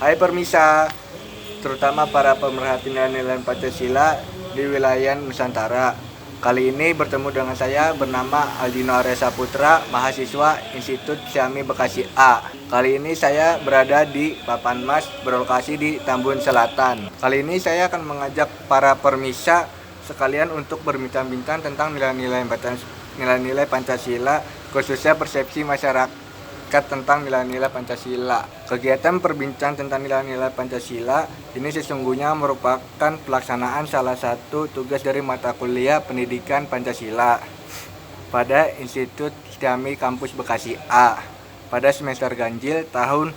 Hai permisa, terutama para pemerhati nilai-nilai Pancasila di wilayah Nusantara. Kali ini bertemu dengan saya bernama Aldino Arya Saputra, mahasiswa Institut Syami Bekasi A. Kali ini saya berada di Papan Mas, berlokasi di Tambun Selatan. Kali ini saya akan mengajak para permisa sekalian untuk berbincang-bincang tentang nilai-nilai Pancasila, khususnya persepsi masyarakat tentang nilai-nilai Pancasila. Kegiatan perbincangan tentang nilai-nilai Pancasila ini sesungguhnya merupakan pelaksanaan salah satu tugas dari mata kuliah pendidikan Pancasila pada Institut Syami Kampus Bekasi A pada semester ganjil tahun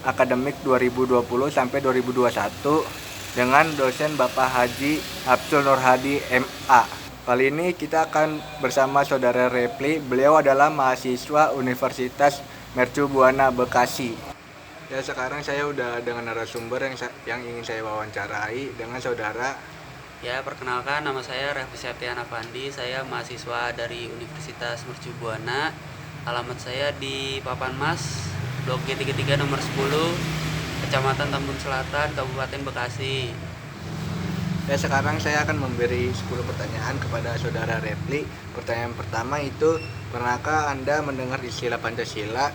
akademik 2020 sampai 2021 dengan dosen Bapak Haji Abdul Nur Hadi MA. Kali ini kita akan bersama Saudara Repli. Beliau adalah mahasiswa Universitas Mercu Buana Bekasi. Ya, sekarang saya udah dengan narasumber yang ingin saya wawancarai dengan saudara. Ya, perkenalkan nama saya Raffi Septian Afandi. Saya mahasiswa dari Universitas Mercu Buana. Alamat saya di Papan Mas, Blok G33 nomor 10, Kecamatan Tambun Selatan, Kabupaten Bekasi. Ya, sekarang saya akan memberi 10 pertanyaan kepada saudara Repli. Pertanyaan pertama itu, pernahkah Anda mendengar istilah Pancasila?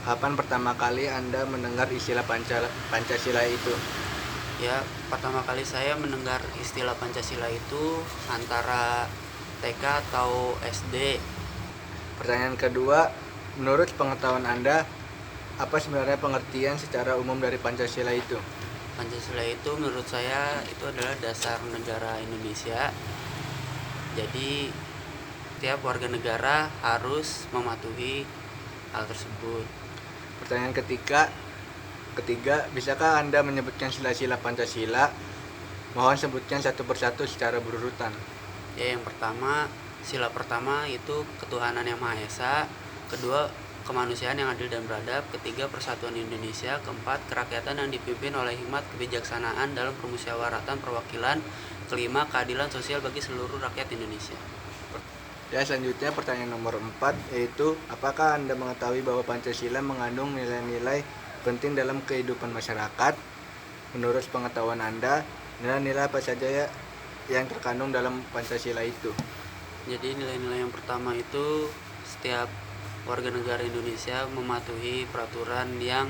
Kapan pertama kali Anda mendengar istilah Pancasila itu? Ya, pertama kali saya mendengar istilah Pancasila itu antara TK atau SD. Pertanyaan kedua, menurut pengetahuan Anda, apa sebenarnya pengertian secara umum dari Pancasila itu? Pancasila itu menurut saya itu adalah dasar negara Indonesia. Jadi tiap warga negara harus mematuhi hal tersebut. Pertanyaan ketiga, bisakah Anda menyebutkan sila-sila Pancasila? Mohon sebutkan satu persatu secara berurutan. Ya, yang pertama, sila pertama itu ketuhanan yang Maha Esa, kedua kemanusiaan yang adil dan beradab, ketiga persatuan Indonesia, keempat kerakyatan yang dipimpin oleh hikmat kebijaksanaan dalam permusyawaratan perwakilan, kelima keadilan sosial bagi seluruh rakyat Indonesia. Ya, selanjutnya pertanyaan nomor 4, yaitu apakah Anda mengetahui bahwa Pancasila mengandung nilai-nilai penting dalam kehidupan masyarakat? Menurut pengetahuan Anda, nilai-nilai apa saja yang terkandung dalam Pancasila itu? Jadi nilai-nilai yang pertama itu setiap warga negara Indonesia mematuhi peraturan yang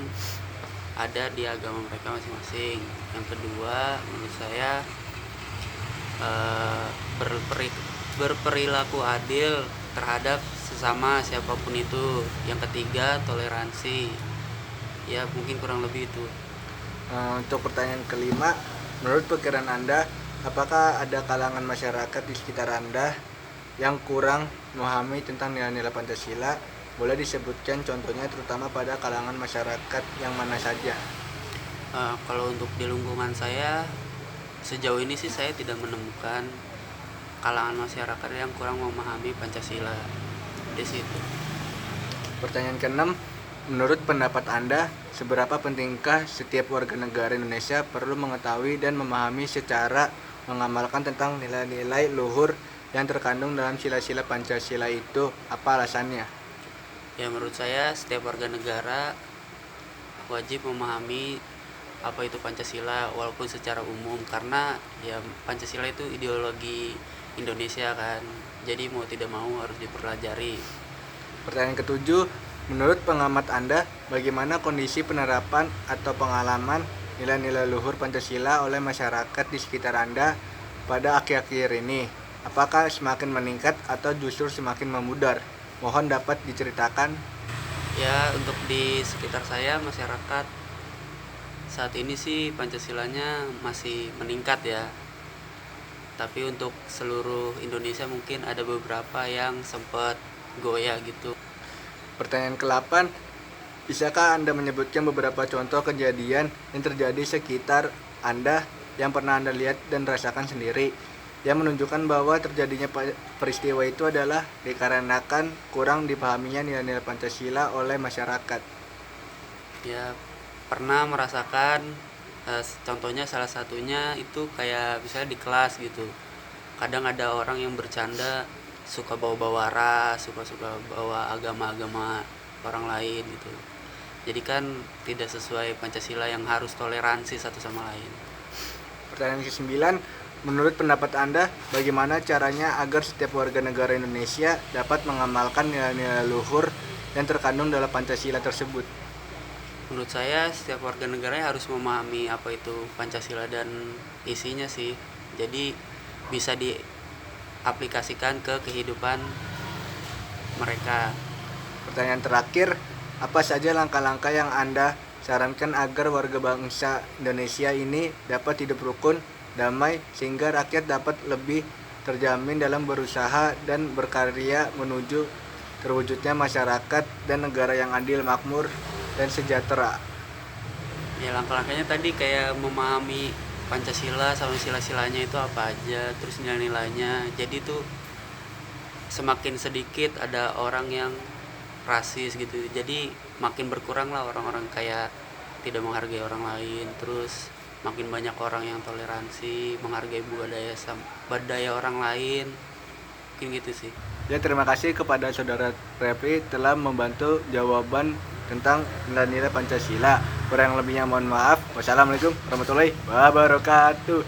ada di agama mereka masing-masing. Yang kedua, menurut saya berperilaku adil terhadap sesama siapapun itu. Yang ketiga, toleransi. Ya, mungkin kurang lebih itu. Untuk pertanyaan kelima, menurut pikiran Anda, apakah ada kalangan masyarakat di sekitar Anda yang kurang memahami tentang nilai-nilai Pancasila? Boleh disebutkan contohnya, terutama pada kalangan masyarakat yang mana saja? Kalau untuk di lingkungan saya, sejauh ini sih saya tidak menemukan kalangan masyarakat yang kurang memahami Pancasila di situ. Pertanyaan keenam, menurut pendapat Anda, seberapa pentingkah setiap warga negara Indonesia perlu mengetahui dan memahami secara mengamalkan tentang nilai-nilai luhur yang terkandung dalam sila-sila Pancasila itu? Apa alasannya? Ya, menurut saya setiap warga negara wajib memahami apa itu Pancasila walaupun secara umum, karena ya Pancasila itu ideologi Indonesia kan. Jadi mau tidak mau harus dipelajari. Pertanyaan ketujuh, menurut pengamat Anda, bagaimana kondisi penerapan atau pengalaman nilai-nilai luhur Pancasila oleh masyarakat di sekitar Anda pada akhir-akhir ini? Apakah semakin meningkat atau justru semakin memudar? Mohon dapat diceritakan. Ya, untuk di sekitar saya masyarakat saat ini sih Pancasilanya masih meningkat ya. Tapi untuk seluruh Indonesia mungkin ada beberapa yang sempat goyah gitu. Pertanyaan ke-8, bisakah Anda menyebutkan beberapa contoh kejadian yang terjadi sekitar Anda yang pernah Anda lihat dan rasakan sendiri, yang menunjukkan bahwa terjadinya peristiwa itu adalah dikarenakan kurang dipahaminya nilai-nilai Pancasila oleh masyarakat? Ya, pernah merasakan, contohnya salah satunya itu kayak misalnya di kelas gitu. Kadang ada orang yang bercanda suka bawa-bawa ras, suka bawa agama-agama orang lain gitu. Jadi kan tidak sesuai Pancasila yang harus toleransi satu sama lain. Pertanyaan ke-9, menurut pendapat Anda, bagaimana caranya agar setiap warga negara Indonesia dapat mengamalkan nilai-nilai luhur yang terkandung dalam Pancasila tersebut? Menurut saya setiap warga negaranya harus memahami apa itu Pancasila dan isinya sih. Jadi bisa diaplikasikan ke kehidupan mereka. Pertanyaan terakhir, apa saja langkah-langkah yang Anda sarankan agar warga bangsa Indonesia ini dapat hidup rukun, damai, sehingga rakyat dapat lebih terjamin dalam berusaha dan berkarya menuju terwujudnya masyarakat dan negara yang adil, makmur, dan sejahtera? Ya langkah-langkahnya tadi kayak memahami Pancasila sama sila-silanya itu apa aja, terus nilai-nilainya. Jadi tuh semakin sedikit ada orang yang rasis gitu, jadi makin berkurang lah orang-orang kayak tidak menghargai orang lain, terus makin banyak orang yang toleransi, menghargai budaya orang lain, mungkin gitu sih. Ya, terima kasih kepada Saudara Refli telah membantu jawaban tentang nilai-nilai Pancasila. Kurang lebihnya mohon maaf. Wassalamualaikum warahmatullahi wabarakatuh.